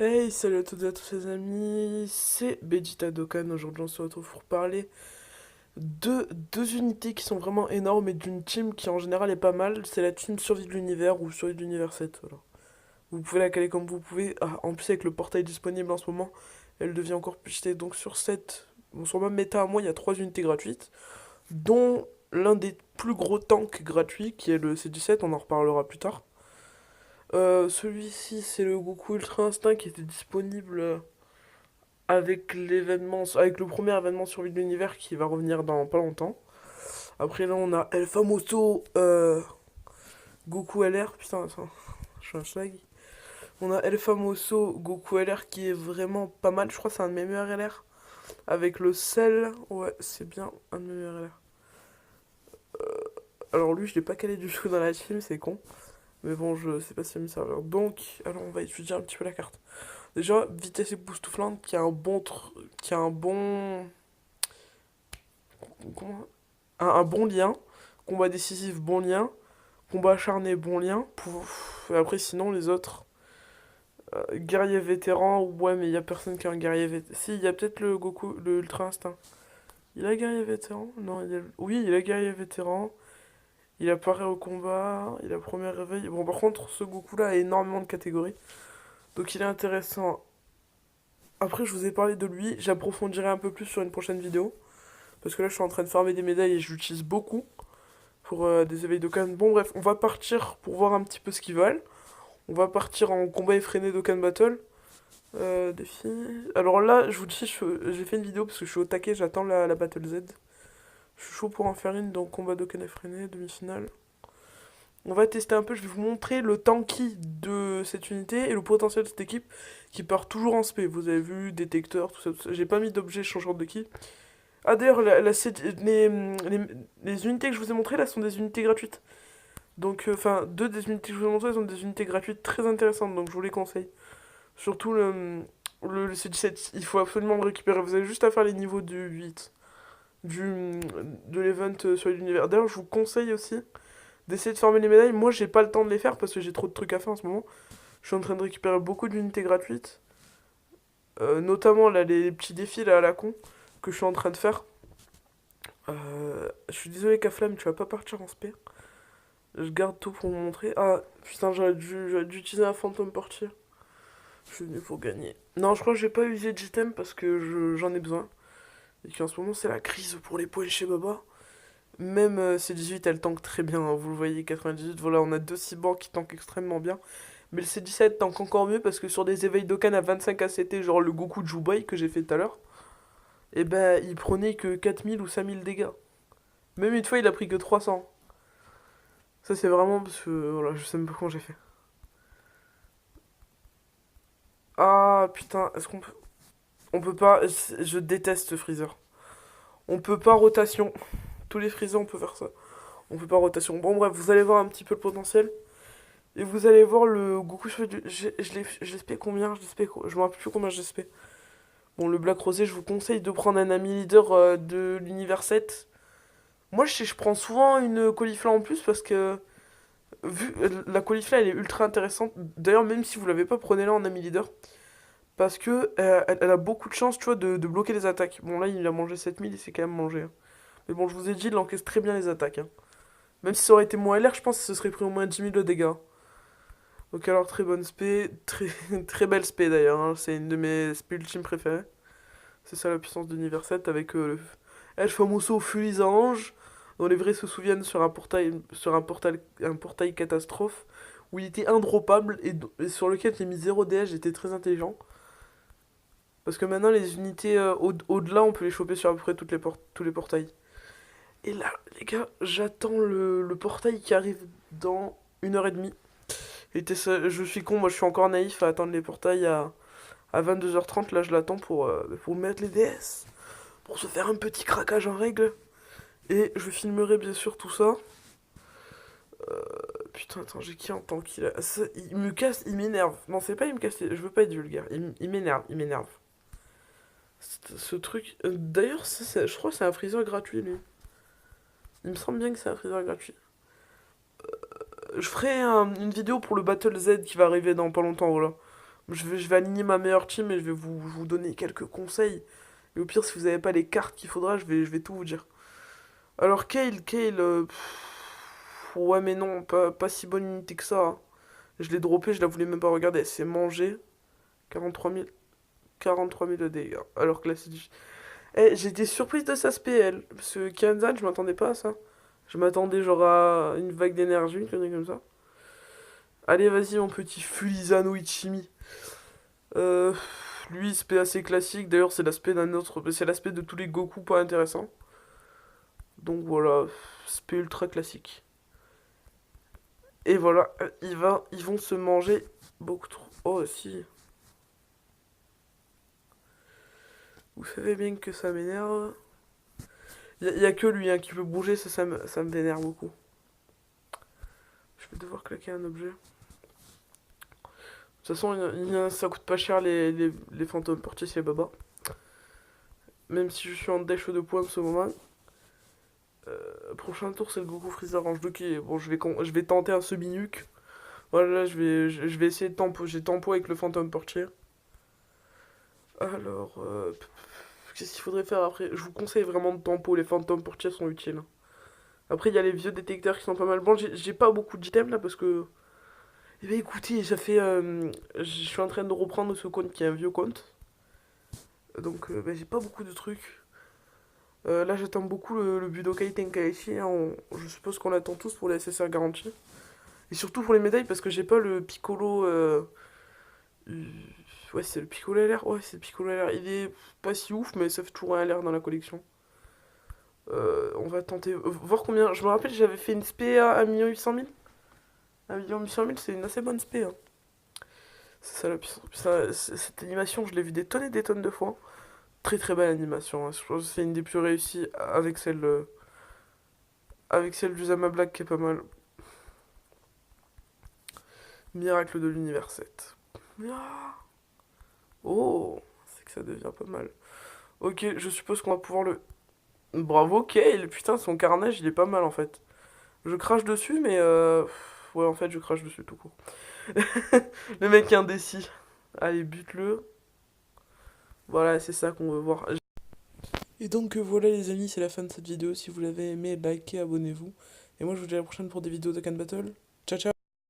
Hey, salut à toutes et à tous les amis, c'est Vegeta Dokkan. Aujourd'hui on se retrouve pour parler de deux unités qui sont vraiment énormes et d'une team qui en général est pas mal. C'est la team Survie de l'Univers ou Survie de l'Univers 7. Voilà. Vous pouvez la caler comme vous pouvez. Ah, en plus avec le portail disponible en ce moment, elle devient encore plus cheatée. Donc sur 7, bon, sur ma méta à moi, il y a 3 unités gratuites, dont l'un des plus gros tanks gratuits qui est le C17, on en reparlera plus tard. Celui-ci c'est le Goku Ultra Instinct qui était disponible avec avec le premier événement Survie de l'Univers qui va revenir dans pas longtemps. Après là on a El Famoso Goku LR, putain attends, je suis un schlag. On a El Famoso Goku LR qui est vraiment pas mal, je crois que c'est un de mes meilleurs LR. Avec le sel, ouais c'est bien un de mes meilleurs LR. Alors lui je l'ai pas calé du tout dans la team, c'est con. Mais bon je sais pas si ça me servir. Donc, alors on va étudier un petit peu la carte. Déjà, vitesse époustouflante qui a un bon... Comment un bon lien. Combat décisif, bon lien. Combat acharné, bon lien. Et après, sinon, les autres. Guerrier vétéran, ouais, mais il y a personne qui a un guerrier vétéran. Si, il y a peut-être le Goku, le Ultra Instinct. Il a guerrier vétéran. Non, oui, il a guerrier vétéran. Il apparaît au combat. Il a premier réveil. Bon, par contre, ce Goku-là a énormément de catégories. Donc, il est intéressant. Après, je vous ai parlé de lui. J'approfondirai un peu plus sur une prochaine vidéo. Parce que là, je suis en train de farmer des médailles et je l'utilise beaucoup pour des éveils d'Okan. Bon, bref, on va partir pour voir un petit peu ce qu'ils veulent. On va partir en combat effréné d'Okan Battle. Défi. Alors là, je vous dis, j'ai fait une vidéo parce que je suis au taquet, j'attends la Battle Z. Je suis chaud pour en faire une, donc combat d'Okan effréné, demi-finale. On va tester un peu, je vais vous montrer le tanky de cette unité et le potentiel de cette équipe qui part toujours en SP. Vous avez vu, détecteur, tout ça, tout ça. J'ai pas mis d'objet changeant de ki. Ah d'ailleurs, les unités que je vous ai montrées là sont des unités gratuites. Donc, enfin, deux des unités que je vous ai montrées sont des unités gratuites très intéressantes, donc je vous les conseille. Surtout le C17, il faut absolument le récupérer. Vous avez juste à faire les niveaux du 8, de l'event sur l'univers. D'ailleurs, je vous conseille aussi d'essayer de farmer les médailles. Moi, j'ai pas le temps de les faire parce que j'ai trop de trucs à faire en ce moment. Je suis en train de récupérer beaucoup d'unités gratuites. Notamment là, les petits défis là, à la con que je suis en train de faire. Je suis désolé, Kaflam, tu vas pas partir en spé. Je garde tout pour vous montrer. Ah, putain, j'aurais dû utiliser un fantôme portier. Je suis venu pour gagner. Non, je crois que j'ai pas usé de GTM parce que j'en ai besoin. Et qu'en ce moment, c'est la crise pour les points chez Baba. Même C18, elle tank très bien, hein, vous le voyez, 98. Voilà, on a deux cyborgs qui tankent extrêmement bien. Mais le C17 tank encore mieux parce que sur des éveils d'Okan à 25 ACT, genre le Goku de Jubai que j'ai fait tout à l'heure, et ben il prenait que 4000 ou 5000 dégâts. Même une fois, il a pris que 300. Ça, c'est vraiment parce que. Voilà, je sais même pas comment j'ai fait. Ah putain, est-ce qu'on peut. On peut pas. Je déteste ce freezer. On peut pas rotation. Tous les freezers, on peut faire ça. On peut pas rotation. Bon, bref, vous allez voir un petit peu le potentiel. Et vous allez voir le Goku. Je l'ai spé combien. Je me rappelle plus combien je l'ai spé. Bon, le Black Rosé, je vous conseille de prendre un ami leader de l'univers 7. Moi, je prends souvent une caulifla en plus parce que vu la caulifla elle est ultra intéressante. D'ailleurs, même si vous l'avez pas, prenez-la en ami leader. Parce que elle a beaucoup de chance, tu vois, de bloquer les attaques. Bon, là, il a mangé 7000, il s'est quand même mangé, hein. Mais bon, je vous ai dit, il encaisse très bien les attaques, hein. Même si ça aurait été moins LR, je pense que ce serait pris au moins 10 000 de dégâts. Donc, alors, très bonne spé. Très, très belle spé d'ailleurs, hein. C'est une de mes spé ultimes préférées. C'est ça la puissance d'Univers 7 avec le El Famoso Fulis Ange, dont les vrais se souviennent un portail catastrophe, où il était indroppable et sur lequel j'ai mis 0 DH, j'étais très intelligent. Parce que maintenant, les unités au-delà, on peut les choper sur à peu près tous les portails. Et là, les gars, j'attends le portail qui arrive dans 1h30. Je suis con, moi je suis encore naïf à attendre les portails à 22h30. Là, je l'attends pour mettre les DS. Pour se faire un petit craquage en règle. Et je filmerai bien sûr tout ça. Putain, attends, j'ai qui en tant qu'il a. Il me casse, il m'énerve. Non, c'est pas il me casse, je veux pas être vulgaire. Il m'énerve, il m'énerve. Ce truc. D'ailleurs, je crois que c'est un freezer gratuit, lui. Il me semble bien que c'est un freezer gratuit. Je ferai une vidéo pour le Battle Z qui va arriver dans pas longtemps, voilà. je vais aligner ma meilleure team et je vais vous donner quelques conseils. Et au pire, si vous n'avez pas les cartes qu'il faudra, je vais tout vous dire. Alors, Kale, ouais, mais non, pas si bonne unité que ça, hein. Je l'ai droppé, je la voulais même pas regarder. Elle s'est mangée 43 000 de dégâts. Alors que là, c'est du... Eh, j'étais surprise de sa SPL. Parce que Kanzan, je m'attendais pas à ça. Je m'attendais genre à une vague d'énergie, une connerie comme ça. Allez, vas-y, mon petit Fulizano Ichimi. Euh, Lui, SP assez classique. D'ailleurs, c'est l'aspect d'un autre. C'est l'aspect de tous les Goku pas intéressant. Donc voilà, SP ultra classique. Et voilà, ils vont se manger beaucoup trop. Oh, si. Vous savez bien que ça m'énerve. Y a que lui hein, qui peut bouger, ça me vénère beaucoup. Je vais devoir claquer un objet. De toute façon, ça coûte pas cher les fantômes portiers chez Baba. Même si je suis en dash de points en ce moment. Prochain tour, c'est le Goku Freezer Range 2 qui est... Bon, je vais tenter un semi-nuke. Voilà, je vais essayer de tempo. J'ai tempo avec le fantôme portier. Alors, qu'est-ce qu'il faudrait faire après? Je vous conseille vraiment de tempo, les fantômes portiers sont utiles. Après, il y a les vieux détecteurs qui sont pas mal. Bon, j'ai pas beaucoup d'items là parce que. Eh bien, écoutez, ça fait. Je suis en train de reprendre ce compte qui est un vieux compte. Donc, ben, j'ai pas beaucoup de trucs. Là, j'attends beaucoup le Budokai Tenkaichi, hein. Je suppose qu'on l'attend tous pour les SSR garantis. Et surtout pour les médailles parce que j'ai pas le Piccolo. Euh, Ouais, c'est le Piccolo LR. Ouais, c'est le Piccolo LR. Il est pas si ouf, mais ça fait toujours un LR dans la collection. On va tenter. Voir combien. Je me rappelle, j'avais fait une SP à 1 800 000. 1 800 000, c'est une assez bonne SP, hein. C'est ça la puissance. Cette animation, je l'ai vue des tonnes de fois. Très très belle animation, hein. Je pense que c'est une des plus réussies avec celle du Zama Black qui est pas mal. Miracle de l'univers 7. Ah. Oh, c'est que ça devient pas mal. Ok, je suppose qu'on va pouvoir le. Bravo Kale, putain, son carnage il est pas mal en fait. Je crache dessus, mais ouais, en fait, je crache dessus tout court. Le mec est indécis. Allez, bute-le. Voilà, c'est ça qu'on veut voir. Et donc voilà les amis, c'est la fin de cette vidéo. Si vous l'avez aimé, likez, abonnez-vous. Et moi je vous dis à la prochaine pour des vidéos de Can Battle.